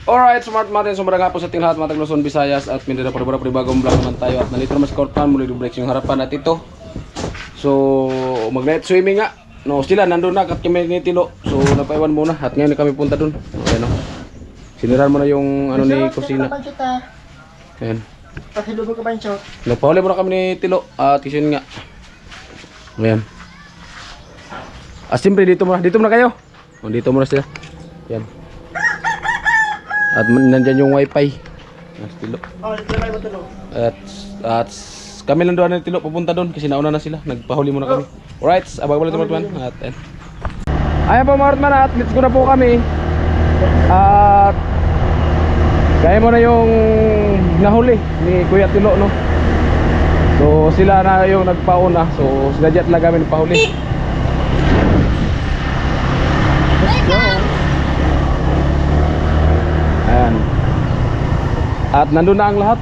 Alright, smart Martin, sumberang hapon sa ating lahat mga Luzon, Visayas at Mindanao. Panibagong vlog naman tayo at nandito naman sa Korpan, muli dublex yung harapan at ito. So, mag-night swimming nga. No, sila nandun na at kami ni Tilo. So, napaiwan muna at ngayon kami punta dun. Ayan o. Siniran mo na yung ano ni kusina. Ayan. Pasilubog ka ba yung shot? Napahuli mo na kami ni Tilo at kisin nga. Ayan. Siyempre dito muna kayo. O, dito muna sila. Ayan. At nandyan yung wifi. Tilo. Oh, lalay mo tulog. At kami lang doon na Tilo pupunta doon kasi nauna na sila. Nagpahuli muna kami. Alright, abang balik teman-teman. Ayan po mga Martman at let's go na po kami. At kaya mo na yung nahuli ni Kuya Tilo, no? So sila na yung nagpauna. So sila dyan lang kami nagpahuli. Let's go. Ayan. At nandun na ang lahat.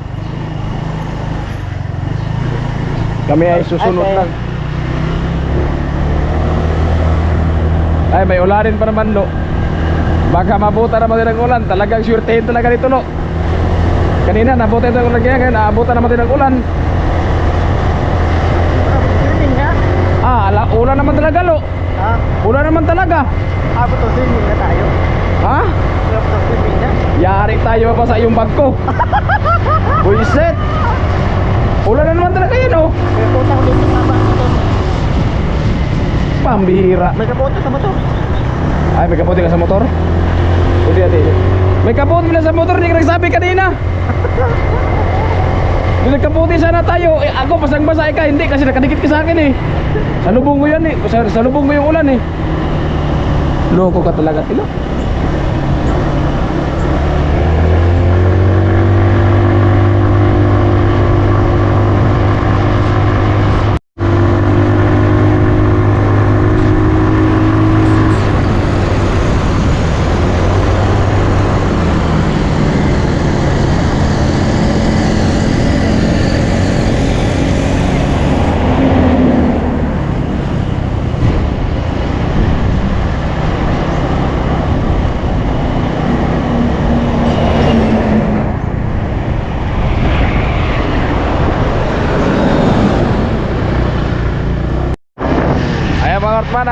Kami ay susunod lang. Ay, may ulanin pa naman, lo. Baka mabuta naman din ang ulan. Talagang suretehin talaga dito, lo. Kanina nabuta ito ang ulan kaya naabuta naman din ang ulan. Ulan naman talaga, lo. Ha? Ulan naman talaga. Abot to swimming na tayo. Ha? Abot to swimming na. Yari tayo pa sa iyong bag ko. Buisit. Ulan na naman talaga yun, oh. May puta ko dito sa motor. Pambihira. May kaputa sa motor. Ay, may kapote ka sa motor? Pwede natin. May kapote na sa motor, hindi ka nagsabi kanina. Kung nagkapote sana tayo, ako pasang-basa ka, hindi kasi nakadikit ka sa akin eh. Salubong mo yan eh, salubong mo yung ulan eh. Loko ka talaga, Tilo.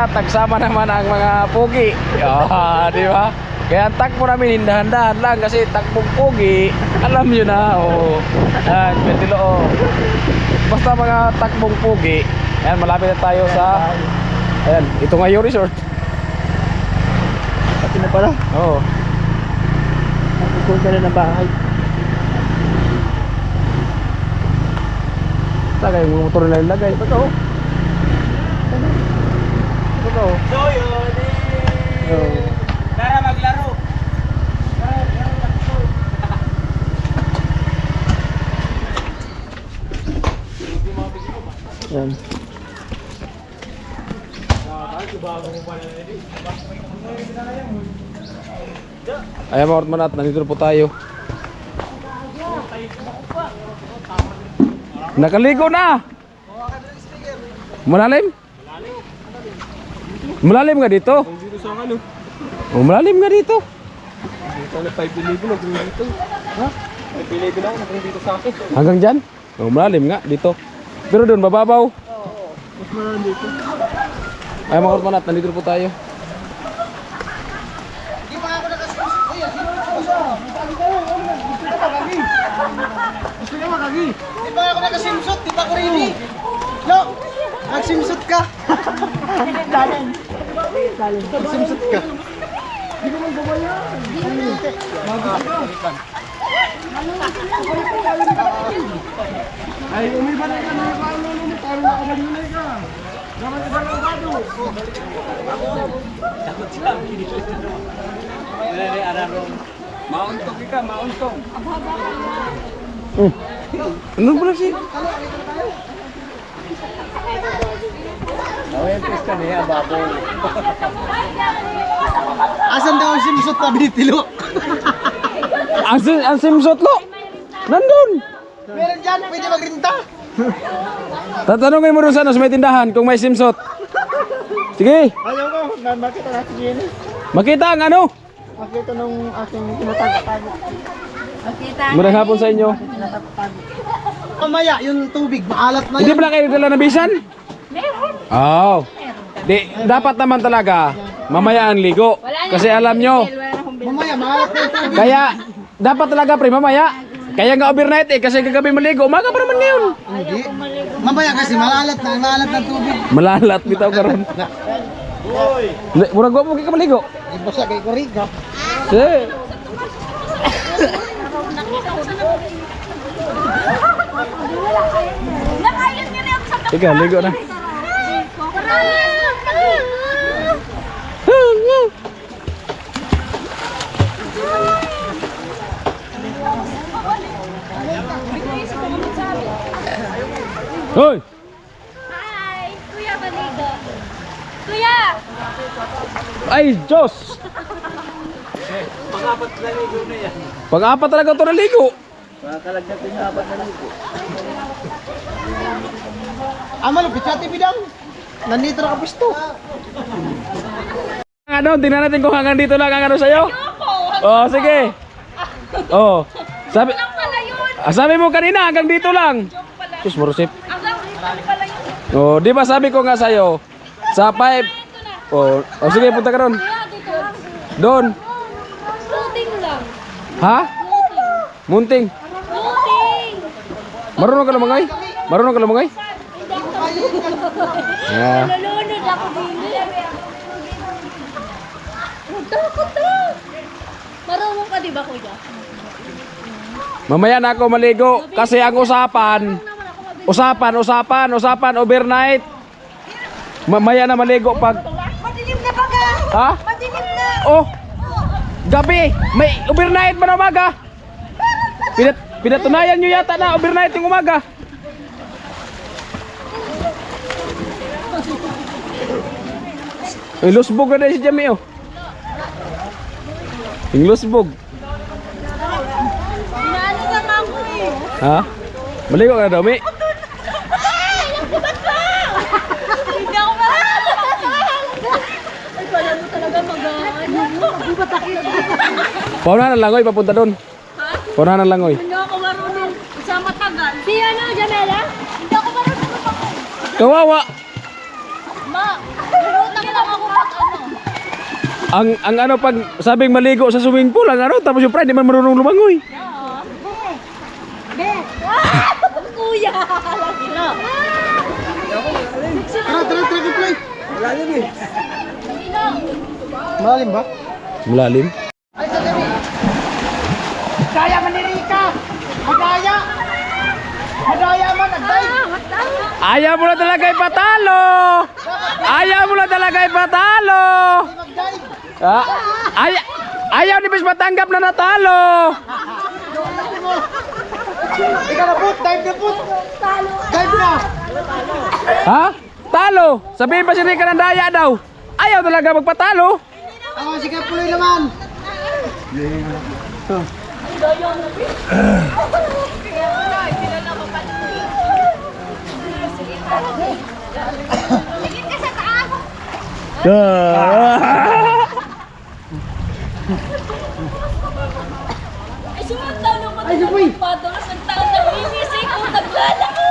At nagsama naman ang mga pogi. Di ba? Kaya ang takbo namin hindahan-dahan lang kasi takbong pogi. Alam nyo na. Ayan, Tilo. Basta mga takbong pogi. Ayan, malapit na tayo sa ayan, ito nga yung resort. Pati na pala. Oo. Pupunta na ng bahay. Tagay, yung motor na nilagay. Totoo. So yun tara maglaro. Yan. Ayan mga Ortman at nandito po tayo. Nakaligo na. Malalim? Malalim nga dito? Dito sa ano? Malalim nga dito. Dito na 5 bilibin ako dito. Ha? 5 bilibin ako dito sa akin. Hanggang dyan? Malalim nga dito. Pero doon mababaw. Oo. Mas malalim dito. Ay mga Ortman, nandito po tayo. Hindi pa ako nakasimsot. Kuya, sino na ako siya? Gusto niya makagi. Hindi pa ako nakasimsot. Di pa ako rini. No! Nagsimsot ka. Daling. Nagsimsot ka. Hindi ko man babayan. Ay, umibalay ka na yung paano mo. Parang nakabaliulay ka. Naman ibang abado. Takot siya. Mauntog ka, mauntog. Ano pala siya? ka niya, babo. Asan daw ang simsot na binitilo? Ang simsot lo. Nandun. Meron dyan, pwede magrinta. Tatanungin mo rin sana sa may tindahan kung may simsot. Sige. Ayaw ko, makita natin yun eh. Makita ang ano? Makita nung aking tinatago-tago. Magandang hapon sa inyo. Mamaya, yung tubig, maalat na Hindi yan. pala kayo dala na bisan? Meron. Oh. Di, dapat naman talaga mamaya ang ligo. Kasi alam nyo, Mamaya, maalat na yung tubig. kaya dapat talaga pre mamaya. Kaya nga overnight eh kasi kagabi maligo. Umaga pa naman ngayon. Hindi. Mamaya kasi maalat na tubig. Malalat bitaw karon. Murag mo ka maligo. Ibasa kay Kuriga. Eh. Nakayot niya na ako sa Ika, ligo na. Hoy! Hi! Kuya Baligo. Kuya! Ay, Diyos! Pang-apat talaga ito naligo. Malupit sa TV daw. Nandito na kapisto. Ano, tingnan natin kung hanggang dito lang ang ano sa'yo. Oh, sige. Oh. Sabi, Ang pala yun! sabi mo kanina hanggang dito lang. Sus, marusip. Hanggang pala yun! Oh, di ba sabi ko nga sa'yo, sa 5. Oh, oh sige, punta ka ron. Kuya, dito lang. Doon. Floating lang. Ha? Floating. Munting. Floating! Marunong ka lumangay? Marunong ka lumangay? Hindi ako tapos. Yeah. Nalunod ako din. Takot to! Marunong ka diba kuya? Mamaya na ako maligo kasi ang usapan overnight. Mamaya na maligo pag Madilim na baga! ha? Madilim na! Oh. Gabi, may overnight man umaga. Pinatunayan nyo yata na overnight yung umaga. Ay, lusbog na din si Jamie oh. Yung lusbog. Inaano ka nga ko eh! Ha? Maligo ka na daw, Mi? Hindi ako marunong! Ay, pala mo talaga mag-ano. Di ba takit? Pauna ng langoy, papunta doon. Ha? Pauna ng langoy. Hindi ako marunong. Sa matagal. Si ano, Jamela? Hindi ako marunong. Kawawa. Ma, marunong lang ako pag ano. Ang ano pag sabing maligo sa swimming pool, ang ano, tapos yung friend, di man marunong lumangoy. Be! Kuya! Lagino! Tara, play. Malalim eh. Malalim ba? Malalim. Ay, sa gabi. Kaya manirika. Magaya. Magaya man, nagday. Ayaw mo na talaga ipatalo! Ayaw mo na talaga ipatalo! Magday. Ah, ayaw ni Bis matanggap na natalo! Ikaw na put, dive na put. Dive na. Ha? Talo! Sabihin pa si Rika ng daya daw. Ayaw talaga magpatalo. Ako, sige, puloy naman. Tingin ka sa taas! Ay, sumantalo mo Ay, Supoy. Padalas ang taon na hinising ako naglalako!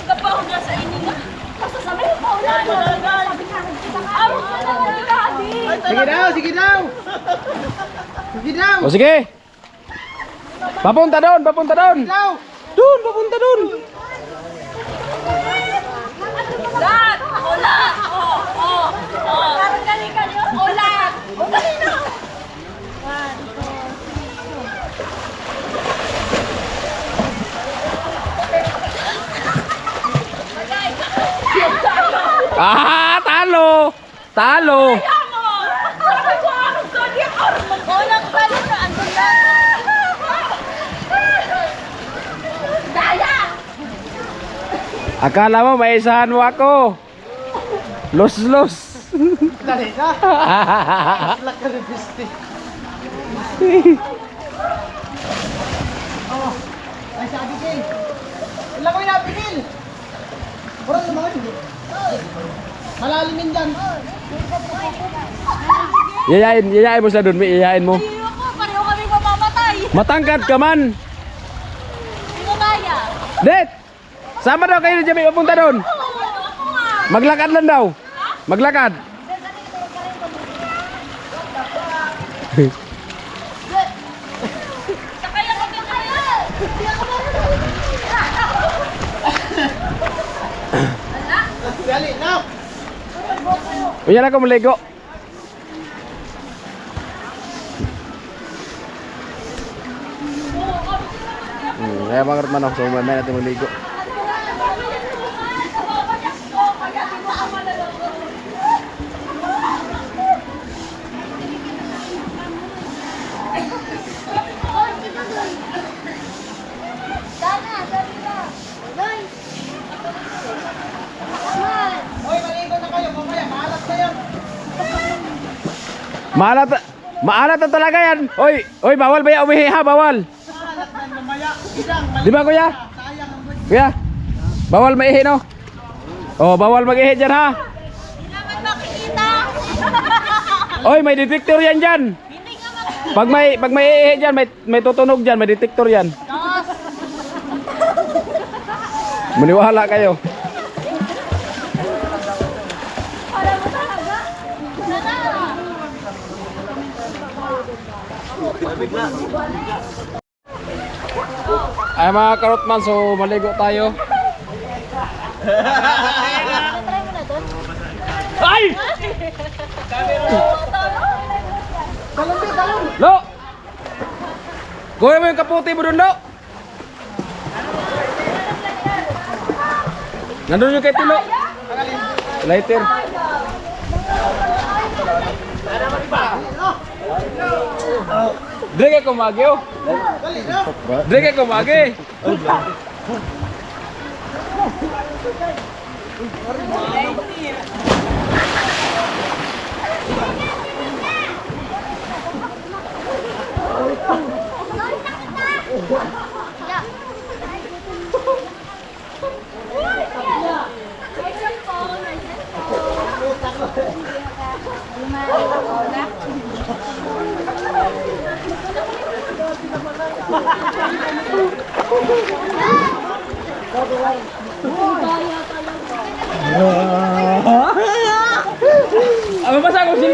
Kapaw na sa inyo na. Basta sabi mo, paulan mo. Sabi ka, ako ka na nagkadi. Sige daw, sige daw. Sige daw. O sige. Papunta doon, papunta doon. Daw. Doon, papunta doon. Ulan! Ulan! Oh! Parang galing ka niyo. Ulan! Ulan na! Ah, talo! Talo! Sabi ko, anong gani ako? Ulang pala na, andun na. Daya! Akala mo may isahan mo ako. Los. Dali na. Lak ka rin, Pisti. Oh. Ay, sa Abigail. Ilan ko yung Abigail? Bro, lumangan. Malalimin dyan. Yayain mo sila doon, may yayain mo. Ayoko, pareho kami mamamatay. Matangkad ka man. Hindi ko kaya. Det! Sama daw kayo dyan, may papunta doon. Ako nga. Maglakad lang daw. Maglakad. Sakay ako kaya. Hindi ako Dali, now! Uyan ako maligo. Kaya mga man ako, so mamaya natin maligo. Hoy, maligo na kayo, mamaya, maalat na yan. Maalat na talaga yan. Oy, bawal ba yan umihi ha? Bawal. Maalat na mamaya. Isang, Di ba kuya? sayang ang buhay. Kuya, bawal maihi no? Oh, bawal mag-ihi dyan ha. Hindi naman makikita. Oy, may detector yan dyan. Hindi nga makikita. Pag may ihi dyan, may tutunog dyan, may detector yan. Dos. Maniwala kayo. Para mo talaga. Sana. Ay mga karotman, so maligo tayo. Try mo na doon. Ay! Talong, talong! Lo! Kuha mo yung kaputi mo dun, Lo! Nandun yung kay Tilo. Lighter. Dre kay kumagi oh. Dali, no? Dre kay kumagi.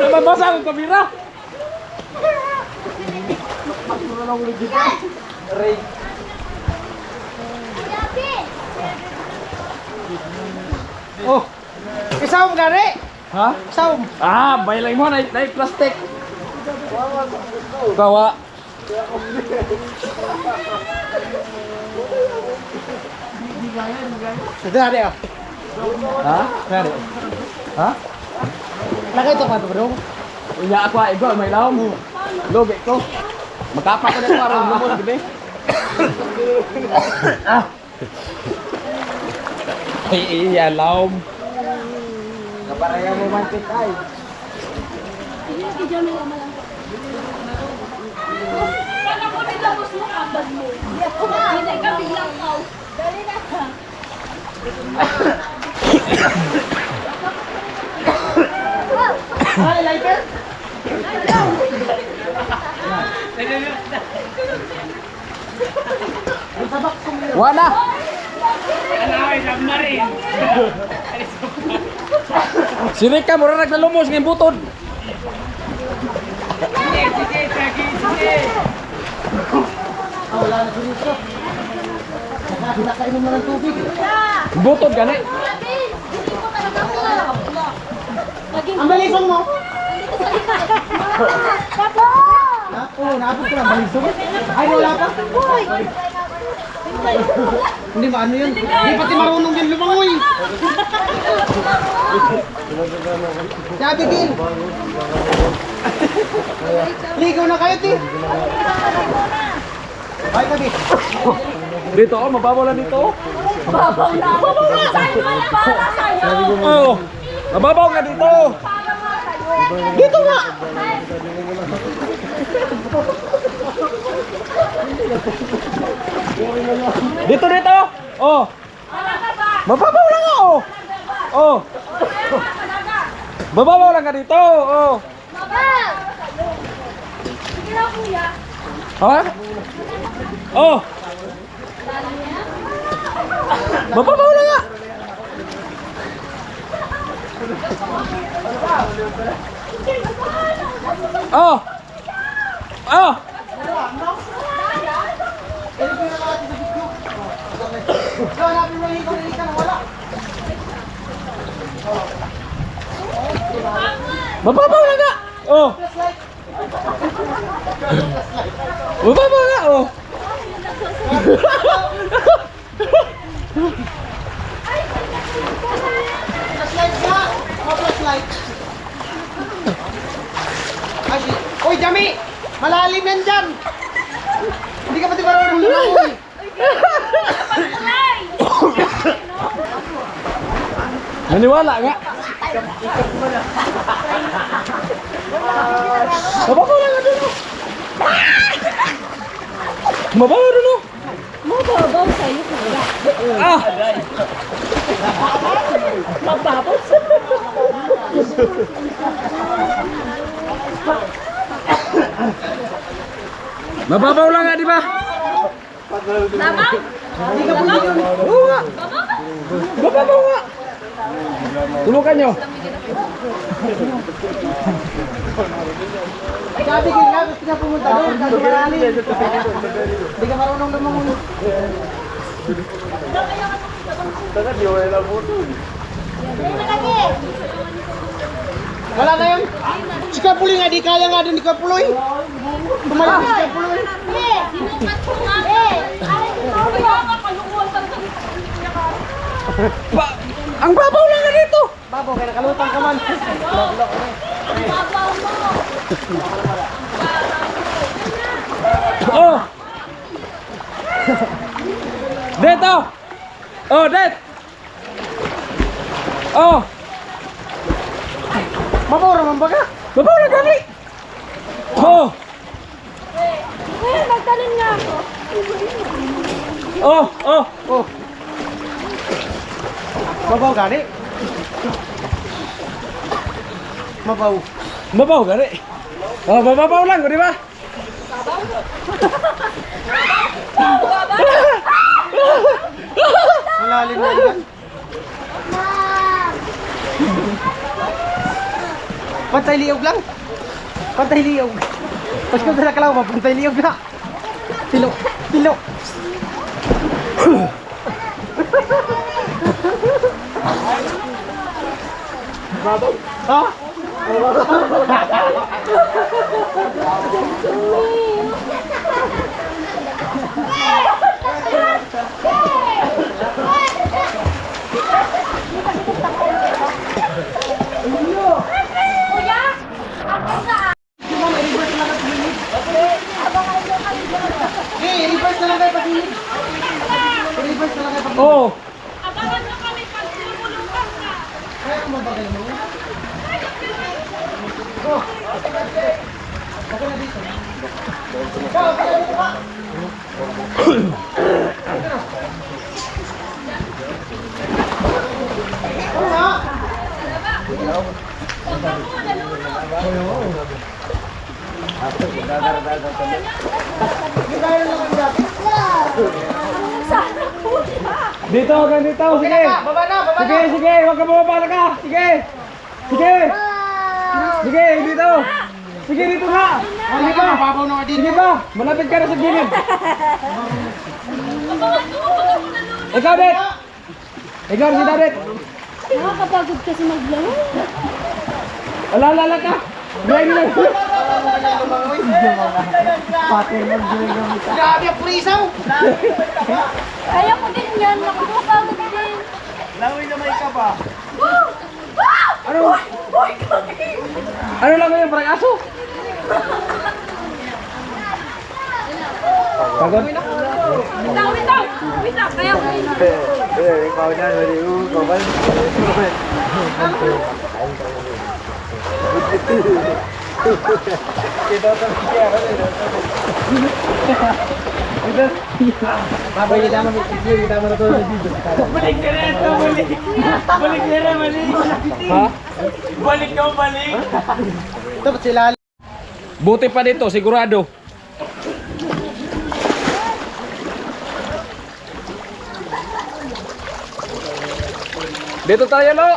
Mabasa ko kamera. Oh! Isawm gani! Ha? Isawm! Ah, baylay mo na plastic. Kawa. Dali ah! Ha? Dali! Ha? Nakita pa ito bro? Unya ako ay igual may laom. Logi ko. Magkapa ko na para lumos gabi. Ah. Iya laom. Kaparaya mo mantik ay. Kala ko nilabos mo kabag mo. Hindi ka biglang kaw. Dali na. Ay, lighter! Wala. Si Rika mura naglalumos ng butod. Ah, wala na si Rico. Nakainom na ng tubig. Butod gani. Hindi ko talaga ko. Laging Ang balisong mo! Papa! Oo, naabot ko lang balisong. Ay, wala pa. Hindi ba ano yun? Hindi pati marunong din lumangoy. Si Abigail. Ligaw na kayo, ti. Ay, tabi. Dito oh, mababaw lang dito. Babaw na! Babaw na! Sa'yo ka na! Para sa'yo! Oh. Mababaw ka dito. Para nga sa'yo! Dito nga. Dito dito. Oh. Talaga ba? Mababaw lang oh. Oh. Talaga! Mababaw lang ka dito. Oh. Mabal! kuya. Ha? Oh! Mababaw na nga! Oh! Oh! Hanapin mo yung sarili ka na wala. Mababaw na nga! Oh! Mababaw na! Oh! Flashlight ka! Flashlight! Ashi! Uy, Jami! Malalim yan dyan! Hindi ka pati marunong lumangoy! Naniwala nga! Mababaw na nga doon! Mababaw doon! Mababaw sa'yo kuya. Ah! Mababaw sa'yo. Mababaw lang nga, di ba? Lamang? Hindi ka pwede yun! Oo nga! Mababaw nga! Tulukan nyo! Sabi ko nga, gusto niya pumunta doon, kaso malalim. Hindi ka marunong lumangoy. Wala na yun. Si Kapuloy nga, di kaya nga din ni Kapuloy. Tumayo si Kapuloy. Sinukat ko nga. Kaya nga kalunguan talaga. Ang babaw lang nga dito! Babo, kaya nakalutang ka man. Mababaw mo. Oh! Dito! Oh, det! Oh! Maboro man ba ka? Babaw na gani! Oh! Magtalon nga ako. Oh! Oh! Oh. Mabaw gani? Mabaw. Mabaw gani! Oh, mababaw lang, di ba? Malalim na yan. Pantay liyog lang. Pantay liyog. Pas ko sa kalaw, pantay liyog na. Tilo. Tilo. Ha? Kuya! Ako saan? Reverse na lang kayo pag-init. Reverse na lang kayo pag-init. Oh! Abangan mo kami pag lumulukan ka. Kaya kung mabagay mo. Ako na dito. Ikaw, kaya dito ka. Ano na? Hindi kaya naman dati. Sana kuya. Dito, hanggang dito, sige! Baba na, baba Sige, na. sige! Huwag ka bumaba na ka! Sige! Sige! Sige, dito! Sige, dito na! Sige pa! Mababaw na ka dito. Sige pa! Malapit ka na sa gilid! Ikaw, Det! Ikaw, si Dadet! Nakakapagod kasi maglaro. Alala ka! Grind lang! Grabe ang purisaw. Kaya ko din yan. Nakakapagod din. Langoy na may ka ba? Ano? Ano lang yung parang aso? Pagod? Wait lang. Wait lang. Kaya ko din. Ikaw na, ikaw ba? Babay kita mo, kita mo na to dito. Balik ka na ito, balik. Balik ka na, balik. Ha? Balik ka, balik. Ito, ba't sila? Buti pa dito, sigurado. Dito tayo, Lo.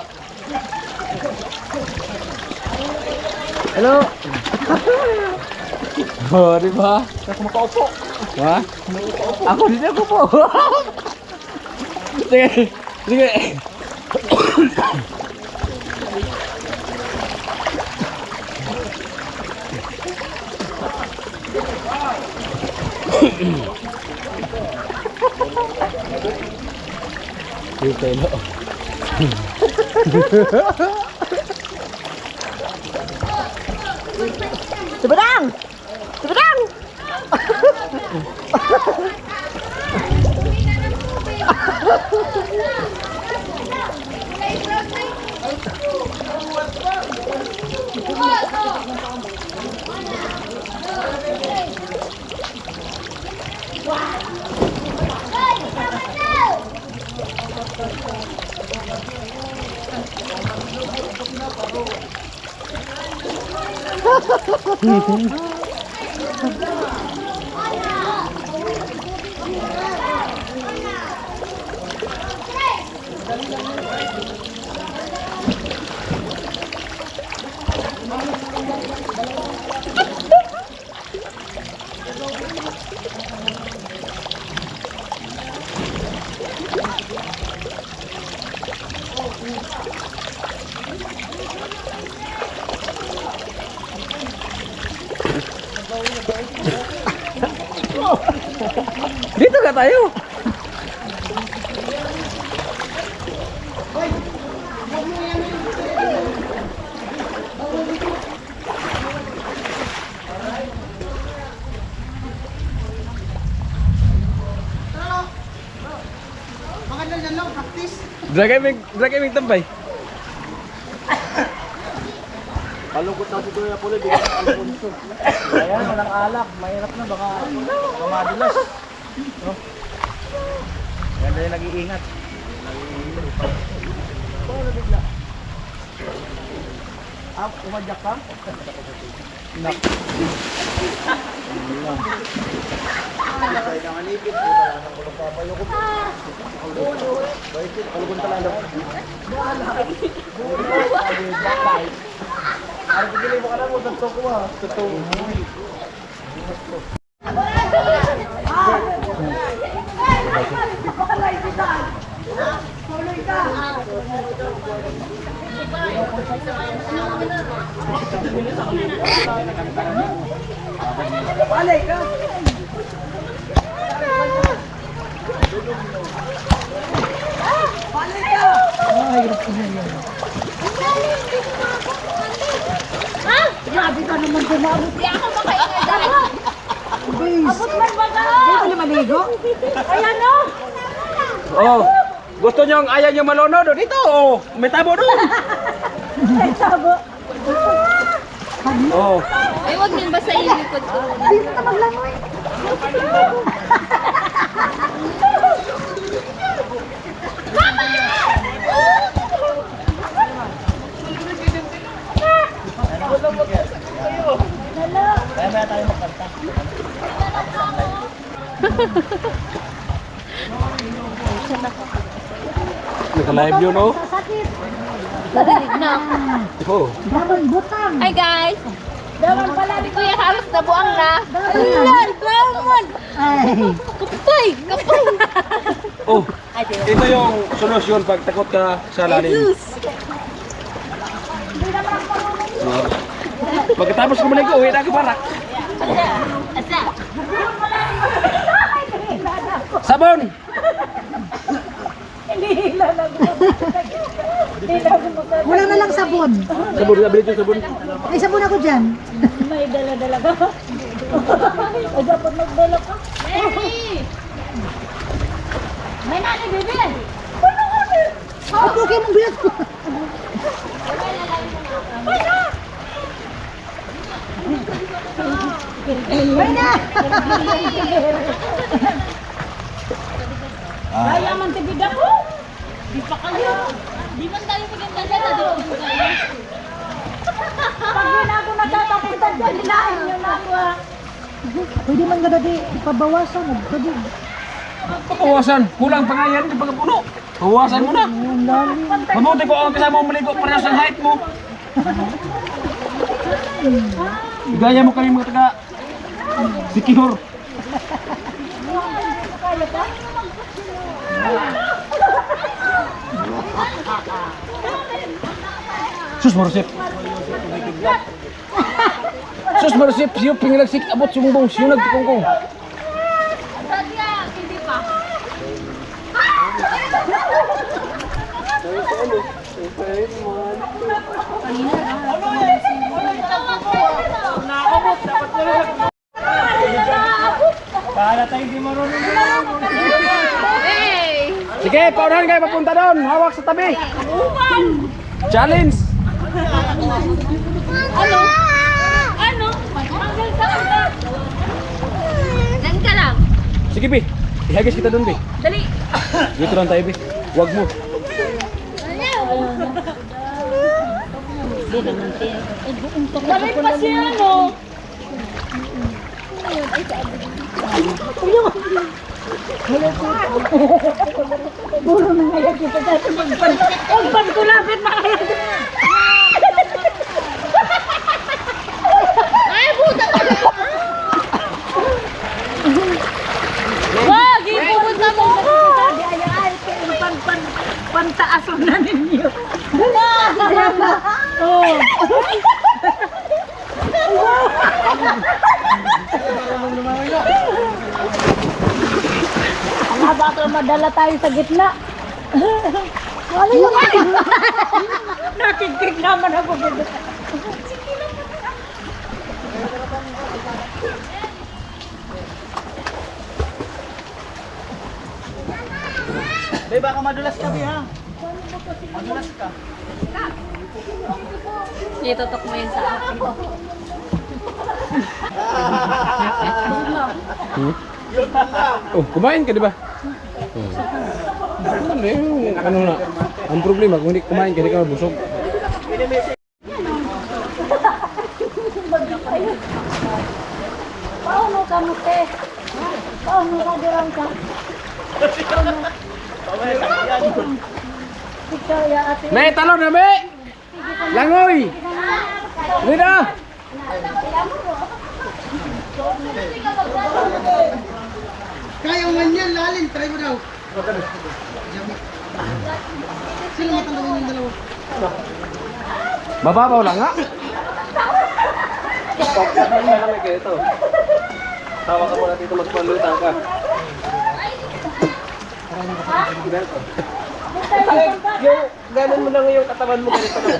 Hello. Oh, di ba? Ako makaupo. Ha? Ako din ako po. Sige. Sige. Dito, Lo. Seberang! Seberang! Dito ka tayo. Maganda yan lang, practice. Dragay mig tambay. Palungkot na si Kuya Apollo, di ba? Alfonso. Ayan, walang alak. Mahirap na, baka madulas. No? Ganda yung nag-iingat. Paano bigla? Ah, umadyak ka? Nak. Tayo na manipit. Wala nang kulong papayo ko. Bakit? Kulong talalo. Ay, pagkili mo ka na mo, tagto ko ha. Tagto mo. Palay ka! Palay ka! Ay, hirap ko na yan. Ha? Grabe ka naman dumabot. Di ako makaingat dahil. Abot man ba ka? Hindi ko na maligo. Ayan no? Oh. Gusto niyo ayaw niyo malono do dito. Oh, may tabo doon. Ay, sabo. Oh. Ay, huwag niyong basahin yung likod ko. Dito na maglangoy. Kaya maya tayo magkanta. Naka-live yun, oh. Narinig na. Oh. Damang butang. Hi guys! Daman pala ni Kuya halos nabuang na. Ayun! Lamon! Ay. Kapay! Kapay! Oh. Ito yung solusyon pag takot ka sa lalim. Oh. Pagkatapos ko maligo, uwi na ako barak. Asa? Sabon! Wala na lang sabon. Sabon, nabili ito sabon. May sabon ako dyan. May dala-dala ka. Ay, dapat magdala ka. Mary! May nani, bebe! Ako kayo mong bilat ko. May na! Kaya man tibid ako. Di pa kayo. Di man tayo maganda dyan. Di pa kayo. Pag yun ako nagtatapunta dyan, hilahin nyo na ako. Pwede man gada di ipabawasan. Pwede. Papawasan, kulang pa nga yan yung pagkapuno. Huwasan mo na. Mabuti ko ang kasama mo maligo para sa height mo. Gaya mo kami mga taga Sikihor. Sus marusip. Sus marusip, siyo pingilagsik abot sumbong, siyo nagtukong. Dadya, hindi pa. Nakakabot, dapat na lang. Para tayo di marunong. Hey! Sige, paunahan kayo papunta doon. Hawak sa tabi. Challenge. Ano? Ano? Manggal ka ka. Yan ka lang. Sige, Bi. Ihagis kita doon, Bi. Dali. Dito lang tayo, Bi. Huwag mo. Dali pa siya, ano? Puro na ngayon kita dati magpan ko lapit na ngayon. Ay, buta ka na! Wag! Ipupunta mo! Pantaason na ninyo. Oh. Ang baka madala tayo sa gitna. Wala yung nakikinig naman ako. Bay, baka madulas ka, Bay, ha? Madulas ka. Itutok mo yun sa akin. Oh, kumain ka, di ba? Ano yung ano na? Ang problema, kung hindi kumain ka, hindi ka mabusog. Paano ka mo, te? Paano ka dirang ka? Ikaw, ya ate. May talon na, May! Langoy! Rina! Kaya man yan, lalim. Try mo daw. Sino matandang yung dalawa? Mababaw lang nga. Tawa ka muna dito, magpalutang ka. Yung ganun mo lang yung katawan mo ganito lang.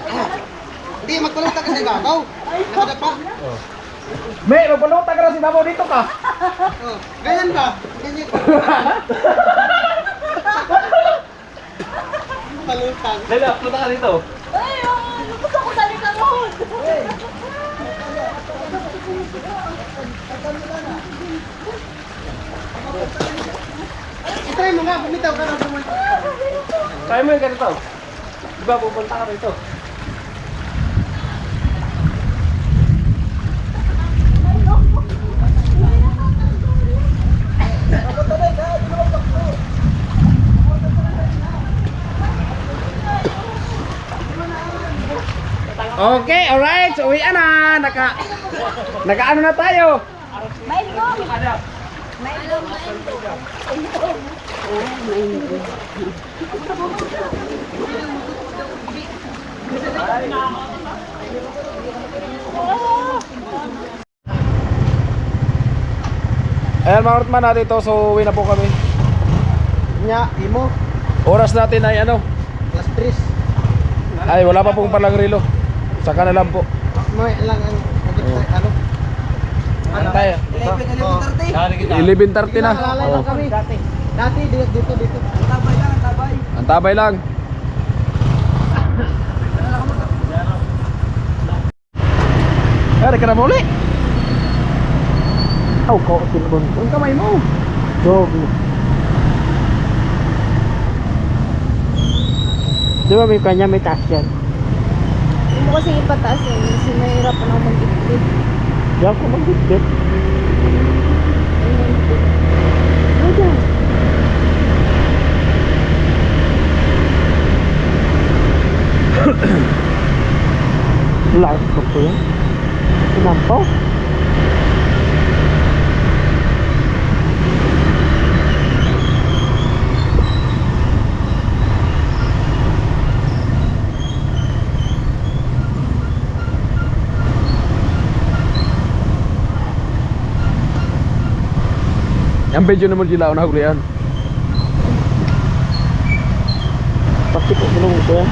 Hindi, magpalita ka sa ibabaw. Nakadapa. May, magpalutang ka na si Babaw dito ka. Oh, ganyan ba? Ganyan. Palutang. Dali, punta ka dito. Ay, gusto ko dali ka roon. Try mo nga, bumitaw ka na bumitaw. Kaya mo yung ganito. Di ba, pupunta ka dito. Okay, alright. So, uwian na. Naka-ano na tayo. Ayan mga Rutman, natin ito. So, uwi na po kami. Nya, imo. Oras natin ay ano? Plus 3. Ay, wala pa pong palang relo. Saka na lang po. May lang ang ano? Ano tayo? 11:30 na. Nakalala Oh. lang kami. Dati dito. Ang tabay lang, ang tabay. Ang tabay lang. Ay, ka na muli. Aw, ko silbon. Ang kamay mo. Doble. Di ba may kanya may taas yan? Hindi mo kasi ipataas eh. Kasi mahirap na ako mag-itip. Di ako mag-gitgit. Yang medyo naman sila ako nahulihan. Pasti po bulong ko yan.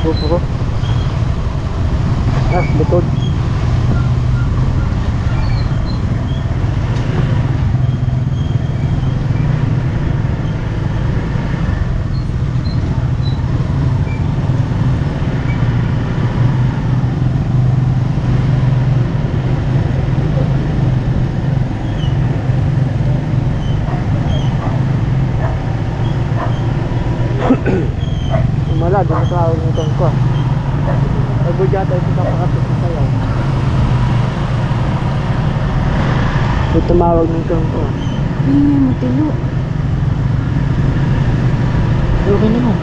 Puro. Likod. Mala, doon na tawag ng tong ko. Nagbudyata ito kapakatot sa sayaw. Doon tumawag ng tong ko. Hindi mo tilo. Okay naman.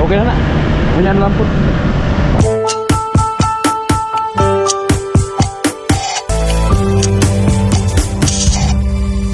Okay na na. Ganyan lang po.